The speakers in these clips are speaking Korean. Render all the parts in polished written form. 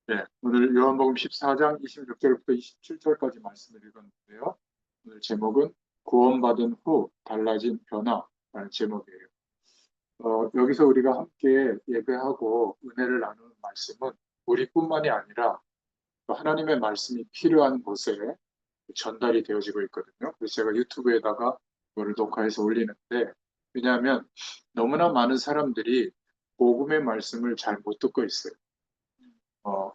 네, 오늘 요한복음 14장 26절부터 27절까지 말씀을 읽었는데요. 오늘 제목은 구원받은 후 달라진 변화라는 제목이에요. 여기서 우리가 함께 예배하고 은혜를 나누는 말씀은 우리뿐만이 아니라 또 하나님의 말씀이 필요한 곳에 전달이 되어지고 있거든요. 그래서 제가 유튜브에다가 이거를 녹화해서 올리는데, 왜냐하면 너무나 많은 사람들이 복음의 말씀을 잘 못 듣고 있어요.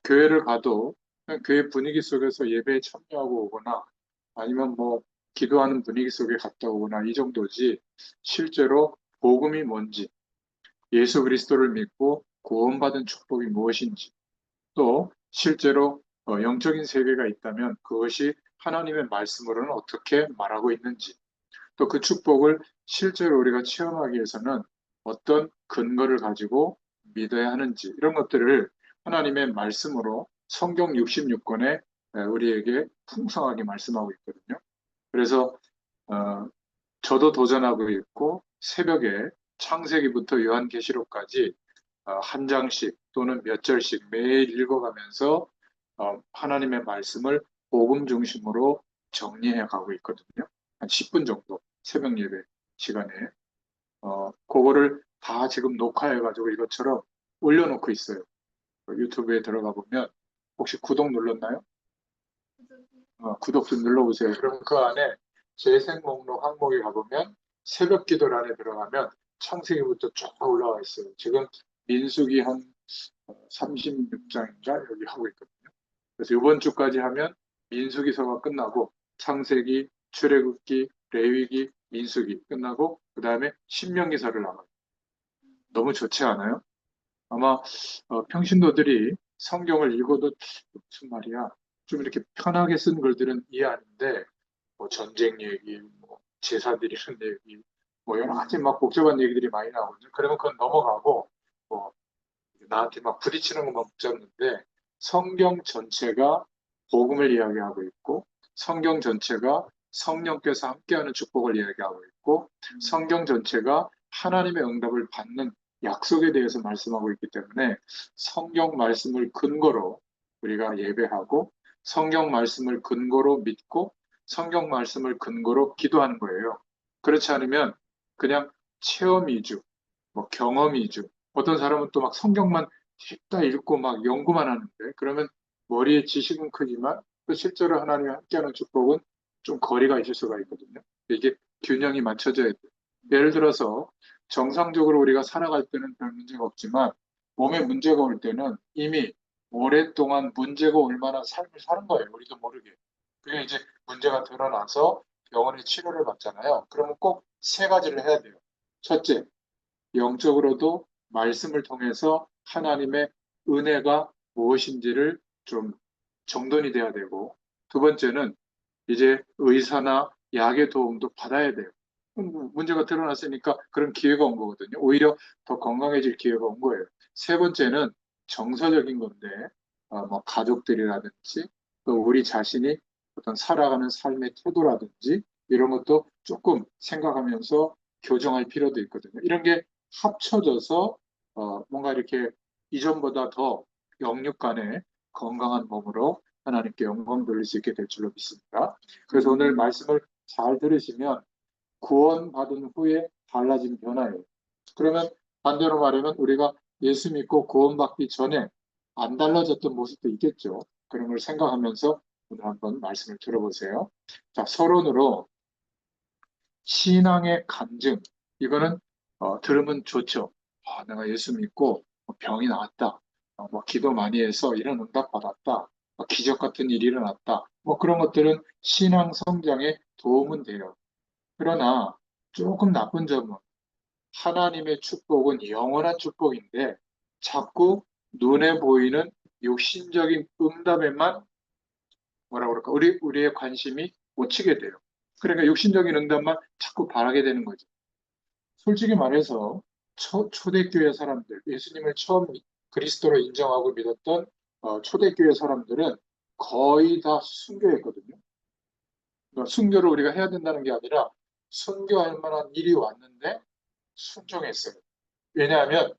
교회를 가도 그냥 교회 분위기 속에서 예배에 참여하고 오거나 아니면 뭐 기도하는 분위기 속에 갔다 오거나 이 정도지, 실제로 복음이 뭔지, 예수 그리스도를 믿고 구원받은 축복이 무엇인지, 또 실제로 영적인 세계가 있다면 그것이 하나님의 말씀으로는 어떻게 말하고 있는지, 또 그 축복을 실제로 우리가 체험하기 위해서는 어떤 근거를 가지고 믿어야 하는지, 이런 것들을 하나님의 말씀으로 성경 66권에 우리에게 풍성하게 말씀하고 있거든요. 그래서 어, 저도 도전하고 있고, 새벽에 창세기부터 요한계시록까지 한 장씩 또는 몇 절씩 매일 읽어가면서 하나님의 말씀을 복음 중심으로 정리해 가고 있거든요. 한 10분 정도 새벽 예배 시간에 그거를 다 지금 녹화해 가지고 이것처럼 올려놓고 있어요. 유튜브에 들어가 보면 혹시 구독 눌렀나요? 구독 좀 눌러보세요. 그럼 그 안에 재생 목록 항목에 가보면 새벽 기도란에 들어가면 창세기부터 쫙 올라와 있어요. 지금 민수기 한 36장인가 여기 하고 있거든요. 그래서 이번 주까지 하면 민수기서가 끝나고 창세기, 출애굽기, 레위기, 민수기 끝나고 그 다음에 신명기서를 나가요. 너무 좋지 않아요? 아마 평신도들이 성경을 읽어도 무슨 말이야, 좀 이렇게 편하게 쓴 글들은 이해하는데 뭐 전쟁 얘기, 뭐 제사 드리는 얘기, 뭐 여러 가지 막 복잡한 얘기들이 많이 나오거든요. 그러면 그건 넘어가고 뭐 나한테 막 부딪히는 것만 붙잡는데, 성경 전체가 복음을 이야기하고 있고, 성경 전체가 성령께서 함께하는 축복을 이야기하고 있고, 성경 전체가 하나님의 응답을 받는 약속에 대해서 말씀하고 있기 때문에 성경 말씀을 근거로 우리가 예배하고, 성경 말씀을 근거로 믿고, 성경 말씀을 근거로 기도하는 거예요. 그렇지 않으면 그냥 체험 위주, 뭐 경험 위주, 어떤 사람은 또 막 성경만 읽다 읽고 막 연구만 하는데, 그러면 머리에 지식은 크지만 또 실제로 하나님이 함께하는 축복은 좀 거리가 있을 수가 있거든요. 이게 균형이 맞춰져야 돼요. 예를 들어서 정상적으로 우리가 살아갈 때는 별 문제가 없지만 몸에 문제가 올 때는 이미 오랫동안 문제가 올 만한 삶을 사는 거예요. 우리도 모르게. 그게 이제 문제가 드러나서 병원에 치료를 받잖아요. 그러면 꼭 세 가지를 해야 돼요. 첫째, 영적으로도 말씀을 통해서 하나님의 은혜가 무엇인지를 좀 정돈이 돼야 되고, 두 번째는 이제 의사나 약의 도움도 받아야 돼요. 문제가 드러났으니까 그런 기회가 온 거거든요. 오히려 더 건강해질 기회가 온 거예요. 세 번째는 정서적인 건데, 뭐 가족들이라든지 또 우리 자신이 어떤 살아가는 삶의 태도라든지 이런 것도 조금 생각하면서 교정할 필요도 있거든요. 이런 게 합쳐져서 뭔가 이렇게 이전보다 더 영육 간에 건강한 몸으로 하나님께 영광 돌릴 수 있게 될 줄로 믿습니다. 그래서 오늘 말씀을 잘 들으시면 구원받은 후에 달라진 변화예요. 그러면 반대로 말하면 우리가 예수 믿고 구원받기 전에 안 달라졌던 모습도 있겠죠. 그런 걸 생각하면서 오늘 한번 말씀을 들어보세요. 자, 서론으로 신앙의 간증. 이거는 들으면 좋죠. 내가 예수 믿고 뭐 병이 나았다. 뭐 기도 많이 해서 이런 응답 받았다. 기적 같은 일이 일어났다. 뭐 그런 것들은 신앙 성장에 도움은 돼요. 그러나 조금 나쁜 점은 하나님의 축복은 영원한 축복인데 자꾸 눈에 보이는 육신적인 응답에만 뭐라 그럴까, 우리의 관심이 꽂히게 돼요. 그러니까 육신적인 응답만 자꾸 바라게 되는 거죠. 솔직히 말해서 초대교회 사람들, 예수님을 처음 그리스도로 인정하고 믿었던 초대교회 사람들은 거의 다 순교했거든요. 그러니까 순교를 우리가 해야 된다는 게 아니라 순교할 만한 일이 왔는데 순종했어요. 왜냐하면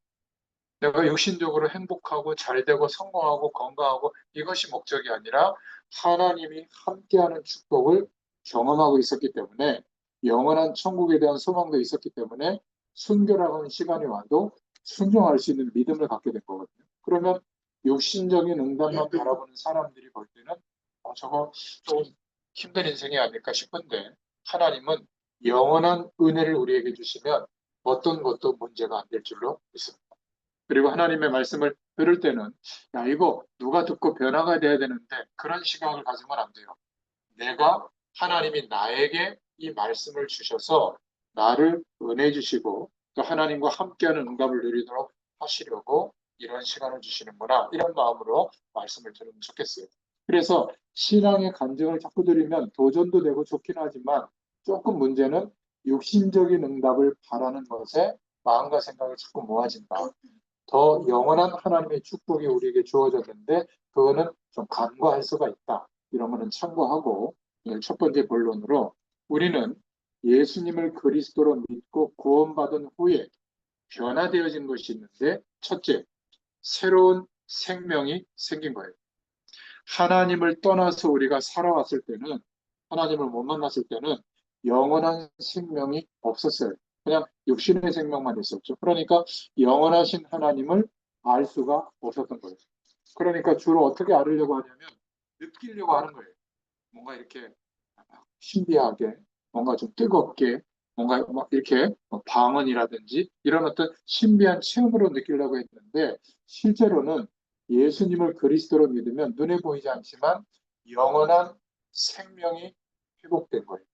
내가 육신적으로 행복하고 잘되고 성공하고 건강하고 이것이 목적이 아니라 하나님이 함께하는 축복을 경험하고 있었기 때문에 영원한 천국에 대한 소망도 있었기 때문에 순결하는 시간이 와도 순종할 수 있는 믿음을 갖게 된 거거든요. 그러면 육신적인 응답만 바라보는 사람들이 볼 때는 저거 좀 힘든 인생이 아닐까 싶은데 하나님은 영원한 은혜를 우리에게 주시면 어떤 것도 문제가 안 될 줄로 믿습니다. 그리고 하나님의 말씀을 들을 때는 야 이거 누가 듣고 변화가 돼야 되는데 그런 시각을 가지면 안 돼요. 내가 하나님이 나에게 이 말씀을 주셔서 나를 은혜 주시고 또 하나님과 함께하는 응답을 누리도록 하시려고 이런 시간을 주시는구나 이런 마음으로 말씀을 들으면 좋겠어요. 그래서 신앙의 간증을 자꾸 들으면 도전도 되고 좋긴 하지만 조금 문제는 육신적인 응답을 바라는 것에 마음과 생각이 자꾸 모아진다. 더 영원한 하나님의 축복이 우리에게 주어졌는데 그거는 좀 간과할 수가 있다. 이런 거는 참고하고 오늘 첫 번째 본론으로 우리는 예수님을 그리스도로 믿고 구원받은 후에 변화되어진 것이 있는데 첫째, 새로운 생명이 생긴 거예요. 하나님을 떠나서 우리가 살아왔을 때는 하나님을 못 만났을 때는 영원한 생명이 없었어요. 그냥 육신의 생명만 있었죠. 그러니까 영원하신 하나님을 알 수가 없었던 거예요. 그러니까 주로 어떻게 알으려고 하냐면 느끼려고 하는 거예요. 뭔가 이렇게 신비하게, 뭔가 좀 뜨겁게, 뭔가 막 이렇게 방언이라든지 이런 어떤 신비한 체험으로 느끼려고 했는데 실제로는 예수님을 그리스도로 믿으면 눈에 보이지 않지만 영원한 생명이 회복된 거예요.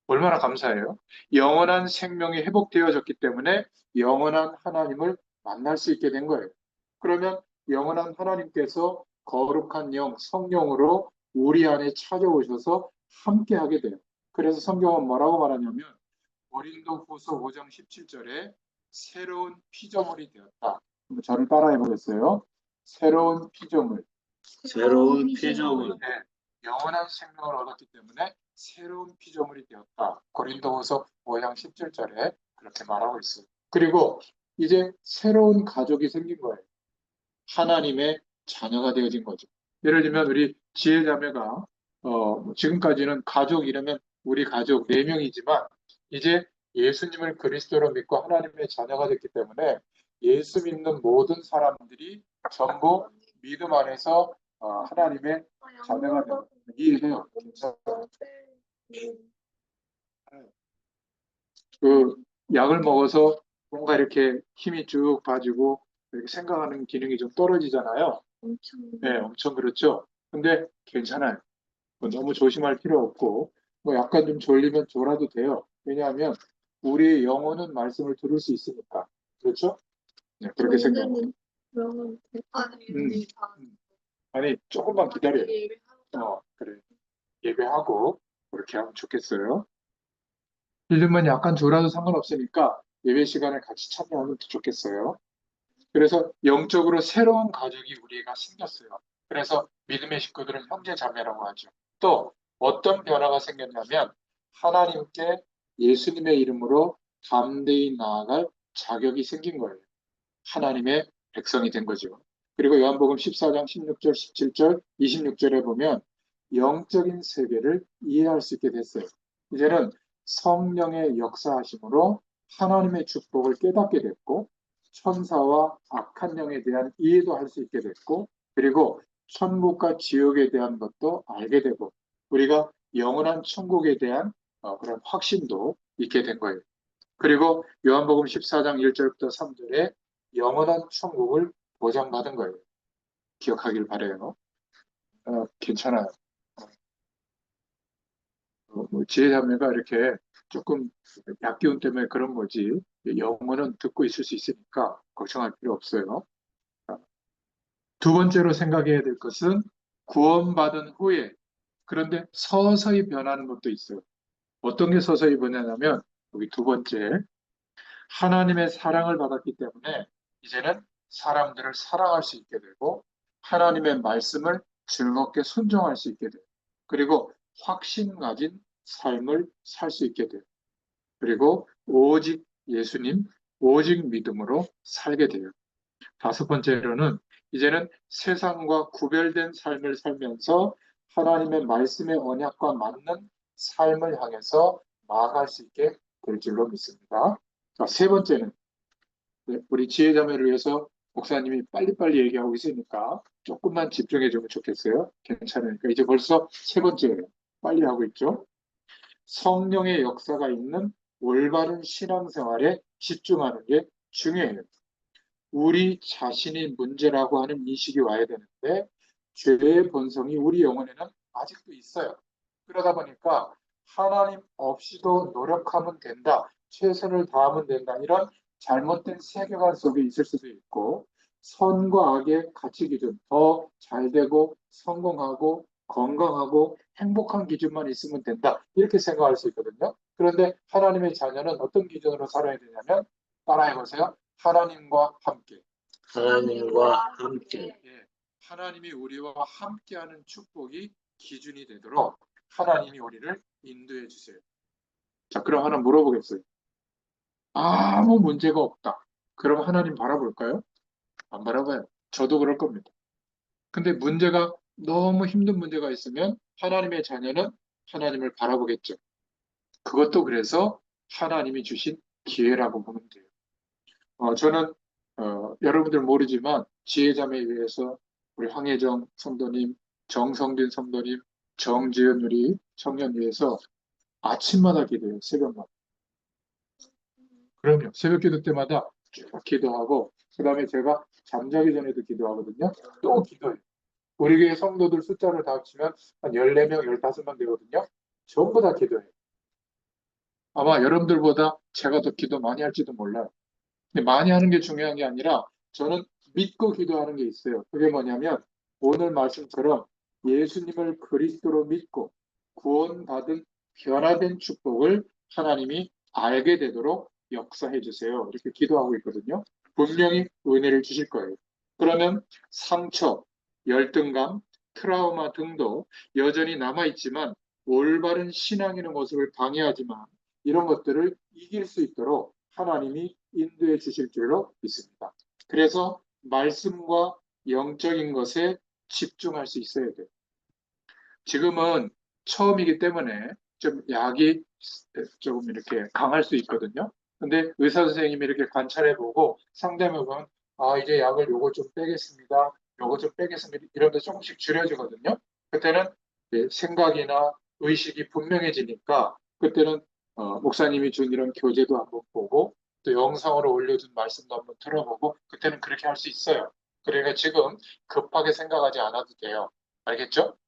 얼마나 감사해요. 영원한 생명이 회복되어졌기 때문에 영원한 하나님을 만날 수 있게 된 거예요. 그러면 영원한 하나님께서 거룩한 영, 성령으로 우리 안에 찾아오셔서 함께 하게 돼요. 그래서 성경은 뭐라고 말하냐면 고린도후서 5장 17절에 새로운 피조물이 되었다. 저를 따라해 보겠어요. 새로운 피조물. 새로운 피조물. 네, 영원한 생명을 얻었기 때문에 새로운 피조물이 되었다. 고린도후서 5장 17절에 그렇게 말하고 있어요. 그리고 이제 새로운 가족이 생긴 거예요. 하나님의 자녀가 되어진 거죠. 예를 들면 우리 지혜자매가 지금까지는 가족 이러면 우리 가족 4명이지만 이제 예수님을 그리스도로 믿고 하나님의 자녀가 됐기 때문에 예수 믿는 모든 사람들이 전부 믿음 안에서 하나님의 자녀가 되는 이해해요. 그 약을 먹어서 뭔가 이렇게 힘이 쭉 빠지고 이렇게 생각하는 기능이 좀 떨어지잖아요. 네, 엄청 그렇죠. 근데 괜찮아요. 뭐 너무 조심할 필요 없고 뭐 약간 좀 졸리면 졸아도 돼요. 왜냐하면 우리 영혼은 말씀을 들을 수 있으니까. 그렇죠? 네, 그렇게 생각합니다. 아니 조금만 기다려요. 그래. 예배하고 그렇게 하면 좋겠어요. 이러면 약간 졸아도 상관없으니까 예배 시간에 같이 참여하면 더 좋겠어요. 그래서 영적으로 새로운 가족이 우리가 생겼어요. 그래서 믿음의 식구들은 형제 자매라고 하죠. 또 어떤 변화가 생겼냐면 하나님께 예수님의 이름으로 담대히 나아갈 자격이 생긴 거예요. 하나님의 백성이 된 거죠. 그리고 요한복음 14장 16절, 17절, 26절에 보면 영적인 세계를 이해할 수 있게 됐어요. 이제는 성령의 역사하심으로 하나님의 축복을 깨닫게 됐고 천사와 악한 영에 대한 이해도 할 수 있게 됐고 그리고 천국과 지옥에 대한 것도 알게 되고 우리가 영원한 천국에 대한 그런 확신도 있게 된 거예요. 그리고 요한복음 14장 1절부터 3절에 영원한 천국을 보장받은 거예요. 기억하길 바래요. 괜찮아요. 뭐 지혜자매가 이렇게 조금 약기운 때문에 그런 거지 영어는 듣고 있을 수 있으니까 걱정할 필요 없어요. 두 번째로 생각해야 될 것은 구원받은 후에 그런데 서서히 변하는 것도 있어요. 어떤 게 서서히 변하냐면 여기 두 번째 하나님의 사랑을 받았기 때문에 이제는 사람들을 사랑할 수 있게 되고 하나님의 말씀을 즐겁게 순종할 수 있게 돼요. 그리고 확신 가진 삶을 살 수 있게 돼요. 그리고 오직 예수님, 오직 믿음으로 살게 돼요. 다섯 번째로는 이제는 세상과 구별된 삶을 살면서 하나님의 말씀의 언약과 맞는 삶을 향해서 나아갈 수 있게 될 줄로 믿습니다. 자, 세 번째는 우리 지혜자매를 위해서 목사님이 빨리빨리 얘기하고 있으니까 조금만 집중해 주면 좋겠어요. 괜찮으니까. 이제 벌써 세 번째예요. 빨리 하고 있죠. 성령의 역사가 있는 올바른 신앙생활에 집중하는 게 중요해요. 우리 자신이 문제라고 하는 인식이 와야 되는데 죄의 본성이 우리 영혼에는 아직도 있어요. 그러다 보니까 하나님 없이도 노력하면 된다, 최선을 다하면 된다, 이런 잘못된 세계관 속에 있을 수도 있고, 선과 악의 가치 기준, 더 잘되고 성공하고 건강하고 행복한 기준만 있으면 된다, 이렇게 생각할 수 있거든요. 그런데 하나님의 자녀는 어떤 기준으로 살아야 되냐면, 따라해 보세요. 하나님과 함께. 하나님과 함께. 예, 하나님이 우리와 함께하는 축복이 기준이 되도록 하나님이 우리를 인도해 주세요. 자, 그럼 하나 물어보겠어요. 아무 문제가 없다. 그럼 하나님 바라볼까요? 안 바라봐요. 저도 그럴 겁니다. 근데 문제가 너무 힘든 문제가 있으면 하나님의 자녀는 하나님을 바라보겠죠. 그것도 그래서 하나님이 주신 기회라고 보면 돼요. 저는 여러분들 모르지만 지혜자매에 의해서 우리 황혜정 성도님, 정성빈 성도님, 정지은 우리 청년 위해서 아침마다 기도해요. 새벽마다. 그럼요. 새벽 기도 때마다 쭉 기도하고 그다음에 제가 잠자기 전에도 기도하거든요. 또 기도해요. 우리 교회 성도들 숫자를 다 합치면 한 14명, 15명 되거든요. 전부 다 기도해요. 아마 여러분들보다 제가 더 기도 많이 할지도 몰라요. 근데 많이 하는 게 중요한 게 아니라 저는 믿고 기도하는 게 있어요. 그게 뭐냐면 오늘 말씀처럼 예수님을 그리스도로 믿고 구원받은 변화된 축복을 하나님이 알게 되도록 역사해 주세요. 이렇게 기도하고 있거든요. 분명히 은혜를 주실 거예요. 그러면 상처, 열등감, 트라우마 등도 여전히 남아있지만 올바른 신앙인의 모습을 방해하지만 이런 것들을 이길 수 있도록 하나님이 인도해 주실 줄로 믿습니다. 그래서 말씀과 영적인 것에 집중할 수 있어야 돼요. 지금은 처음이기 때문에 좀 약이 조금 이렇게 강할 수 있거든요. 근데 의사 선생님이 이렇게 관찰해보고 상담해보면 이제 약을 요거 좀 빼겠습니다. 요거 좀 빼겠습니다. 이러면서 조금씩 줄여주거든요. 그때는 생각이나 의식이 분명해지니까 그때는 목사님이 준 이런 교재도 한번 보고 또 영상으로 올려준 말씀도 한번 들어보고 그때는 그렇게 할 수 있어요. 그러니까 지금 급하게 생각하지 않아도 돼요. 알겠죠?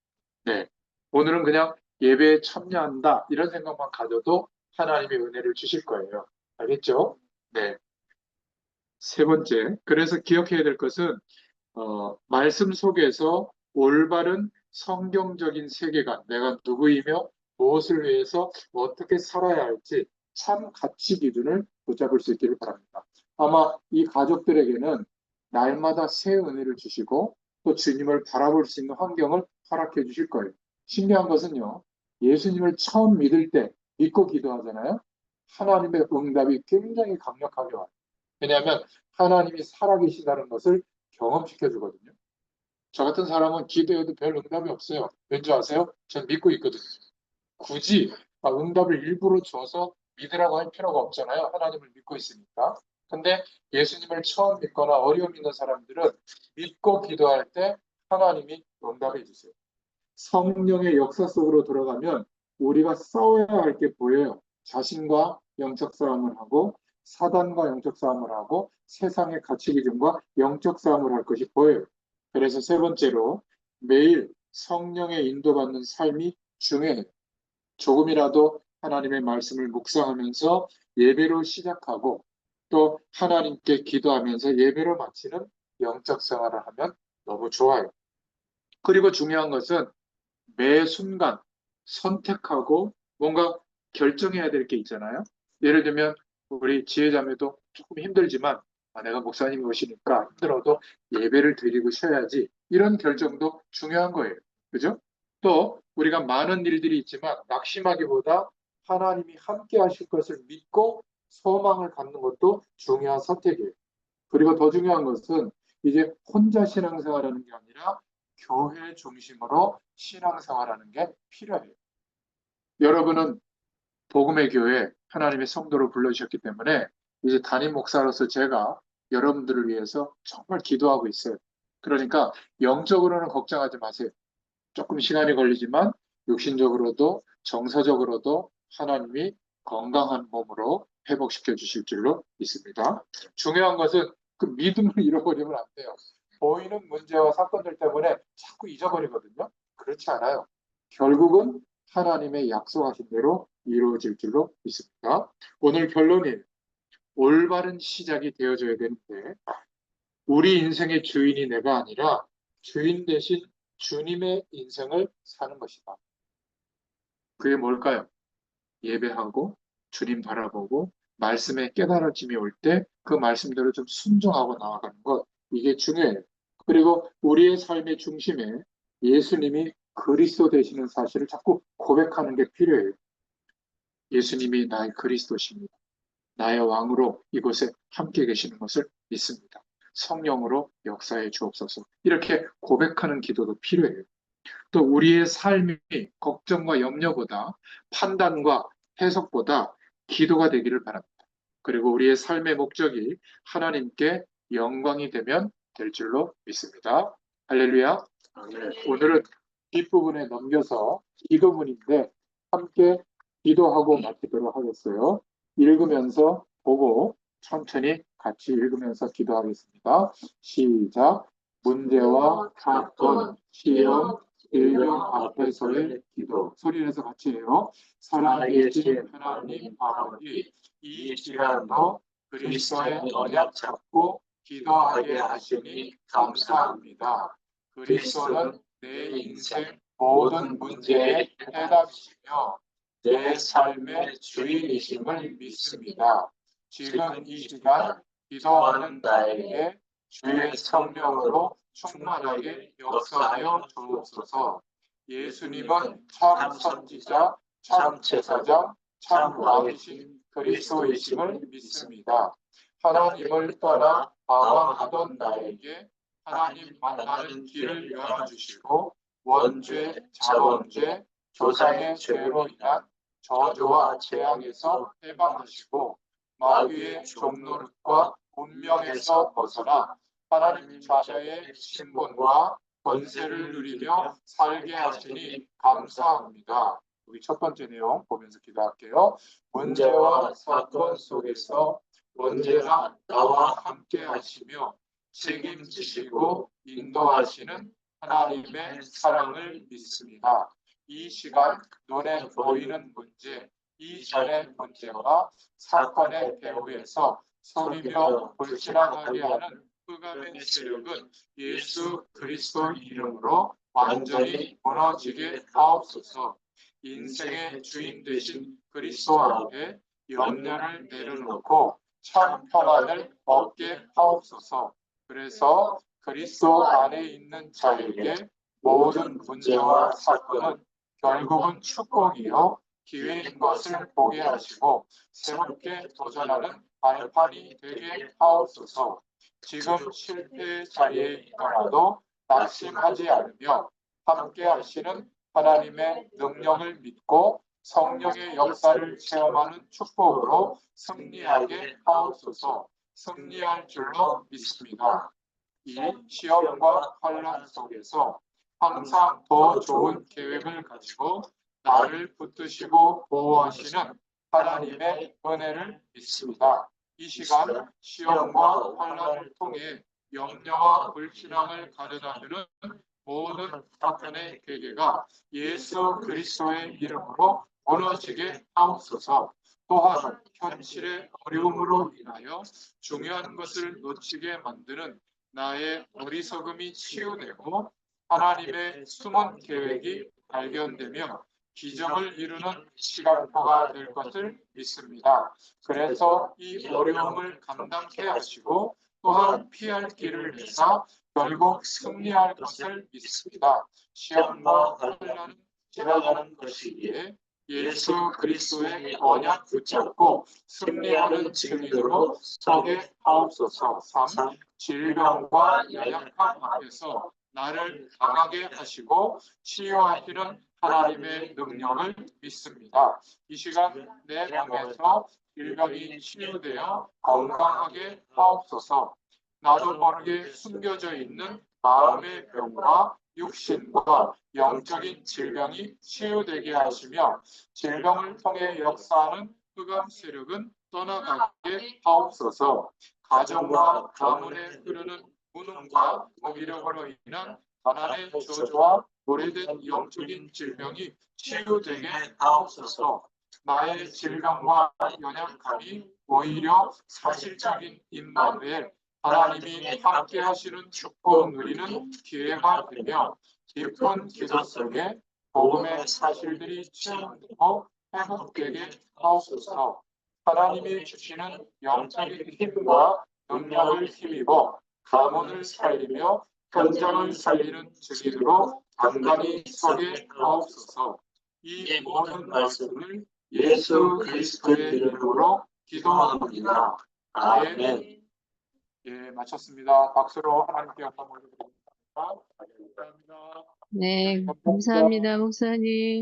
네. 오늘은 그냥 예배에 참여한다 이런 생각만 가져도 하나님의 은혜를 주실 거예요. 알겠죠? 네. 세 번째. 그래서 기억해야 될 것은 말씀 속에서 올바른 성경적인 세계관, 내가 누구이며 무엇을 위해서 어떻게 살아야 할지 참 가치 기준을 붙잡을 수 있기를 바랍니다. 아마 이 가족들에게는 날마다 새 은혜를 주시고 또 주님을 바라볼 수 있는 환경을 허락해 주실 거예요. 신기한 것은요, 예수님을 처음 믿을 때 믿고 기도하잖아요. 하나님의 응답이 굉장히 강력하게 와요. 왜냐하면 하나님이 살아계시다는 것을 경험시켜 주거든요. 저 같은 사람은 기도해도 별 응답이 없어요. 왠지 아세요? 전 믿고 있거든요. 굳이 응답을 일부러 줘서 믿으라고 할 필요가 없잖아요. 하나님을 믿고 있으니까. 근데 예수님을 처음 믿거나 어려움 있는 사람들은 믿고 기도할 때 하나님이 응답해 주세요. 성령의 역사 속으로 들어가면 우리가 싸워야 할 게 보여요. 자신과 영적 싸움을 하고 사단과 영적 싸움을 하고 세상의 가치 기준과 영적 싸움을 할 것이 보여요. 그래서 세 번째로 매일 성령의 인도받는 삶이 중요해요. 조금이라도 하나님의 말씀을 묵상하면서 예배로 시작하고 또 하나님께 기도하면서 예배로 마치는 영적 생활을 하면 너무 좋아요. 그리고 중요한 것은 매 순간 선택하고 뭔가 결정해야 될 게 있잖아요. 예를 들면 우리 지혜자매도 조금 힘들지만 내가 목사님이 오시니까 힘들어도 예배를 드리고 쉬어야지 이런 결정도 중요한 거예요. 그죠? 또 우리가 많은 일들이 있지만 낙심하기보다 하나님이 함께 하실 것을 믿고 소망을 갖는 것도 중요한 선택이에요. 그리고 더 중요한 것은 이제 혼자 신앙생활하는 게 아니라 교회 중심으로 신앙생활하는 게 필요해요. 여러분은 복음의 교회 하나님의 성도를 불러주셨기 때문에 이제 담임 목사로서 제가 여러분들을 위해서 정말 기도하고 있어요. 그러니까 영적으로는 걱정하지 마세요. 조금 시간이 걸리지만 육신적으로도 정서적으로도 하나님이 건강한 몸으로 회복시켜 주실 줄로 믿습니다. 중요한 것은 그 믿음을 잃어버리면 안 돼요. 보이는 문제와 사건들 때문에 자꾸 잊어버리거든요. 그렇지 않아요. 결국은 하나님의 약속하신 대로 이루어질 줄로 믿습니다. 오늘 결론이 올바른 시작이 되어져야 되는데 우리 인생의 주인이 내가 아니라 주인 대신 주님의 인생을 사는 것이다. 그게 뭘까요? 예배하고 주님 바라보고 말씀에 깨달아짐이 올 때 그 말씀대로 좀 순종하고 나아가는 것, 이게 중요해요. 그리고 우리의 삶의 중심에 예수님이 그리스도 되시는 사실을 자꾸 고백하는 게 필요해요. 예수님이 나의 그리스도십니다. 나의 왕으로 이곳에 함께 계시는 것을 믿습니다. 성령으로 역사해 주옵소서. 이렇게 고백하는 기도도 필요해요. 또 우리의 삶이 걱정과 염려보다 판단과 해석보다 기도가 되기를 바랍니다. 그리고 우리의 삶의 목적이 하나님께 영광이 되면 될 줄로 믿습니다. 할렐루야. 오늘은 뒷부분에 넘겨서 기도문인데 함께 기도하고 마치도록 하겠어요. 읽으면서 보고 천천히 같이 읽으면서 기도하겠습니다. 시작. 문제와 사건, 시험, 일용 앞에서의 기도. 소리 내서 같이 해요. 살아계신 하나님 아버지, 이 시간도 그리스도의 언약 잡고 기도하게 하시니 감사합니다. 그리스도는 내 인생 모든 문제의 해답이시며 내 삶의 주인이심을 믿습니다. 지금 이 시간 기도하는 나에게 주의 성령으로 충만하게 역사하여 주옵소서. 예수님은 참 선지자, 참 제사장, 참 왕이신 그리스도이심을 믿습니다. 하나님을 떠나 방황하던 나에게 하나님 만나는 길을 열어주시고 원죄, 자범죄, 조상의 죄로 인한 저주와 재앙에서 해방하시고 마귀의 종노릇과 운명에서 벗어나 하나님 자녀의 신분과 권세를 누리며 살게 하시니 감사합니다. 우리 첫 번째 내용 보면서 기도할게요. 문제와 사건 속에서 언제나 나와 함께 하시며 책임지시고 인도하시는 하나님의 사랑을 믿습니다. 이 시간 눈에 보이는 문제, 이전의 문제와 사건의 배후에서 속이며 불신앙하게 하는 흑암의 세력은 예수 그리스도 이름으로 완전히 무너지게 하옵소서. 인생의 주인 되신 그리스도 앞에 염려를 내려놓고 참 평안을 얻게 하옵소서. 그래서 그리스도 안에 있는 자에게 모든 문제와 사건은 결국은 축복이요 기회인 것을 보게 하시고 새롭게 도전하는 발판이 되게 하옵소서. 지금 실패의 자리에 있더라도 낙심하지 않으며 함께 하시는 하나님의 능력을 믿고 성령의 역사를 체험하는 축복으로 승리하게 하옵소서. 승리할 줄로 믿습니다. 이 시험과 환난 속에서 항상 더 좋은 계획을 가지고 나를 붙드시고 보호하시는 하나님의 은혜를 믿습니다. 이 시간 시험과 환난을 통해 염려와 불신앙을 가져다주는 모든 사탄의 계계가 예수 그리스도의 이름으로 무너지게 하옵소서. 또한 현실의 어려움으로 인하여 중요한 것을 놓치게 만드는 나의 어리석음이 치유되고 하나님의 숨은 계획이 발견되며 기적을 이루는 시간표가 될 것을 믿습니다. 그래서 이 어려움을 감당케 하시고 또한 피할 길을 내사 결국 승리할 것을 믿습니다. 시험과 환난은 지나가는 것이기에 예수 그리스도의 언약 붙잡고 승리하는 증인으로 서게 하옵소서. 3. 질병과 연약함 앞에서 나를 강하게 하시고 치유하시는 하나님의 능력을 믿습니다. 이 시간 내 몸에서 질병이 치유되어 건강하게 하옵소서. 나도 모르게 숨겨져 있는 마음의 병과 육신과 영적인 질병이 치유되게 하시며 질병을 통해 역사하는 흑암 세력은 떠나가게 하옵소서. 가정과 가문에 흐르는 무능과 무기력으로 인한 가난의 저주와 오래된 영적인 질병이 치유되게 하옵소서. 나의 질병과 연약함이 오히려 사실적인 임마누엘 하나님이 함께 하시는 축복 누리는 기회가 되며 깊은 기도 속에 복음의 사실들이 체험되고 회복되게 하옵소서. 하나님이 주시는 영적인 힘과 능력을 힘입어 가문을 살리며 현장을 살리는 증인으로 단단히 서게 하옵소서. 이 모든 말씀을 예수 그리스도의 이름으로 기도합니다. 아멘. 예, 마쳤습니다. 박수로 하나님께 영광 올려드립니다. 감사합니다. 네, 감사합니다, 목사님.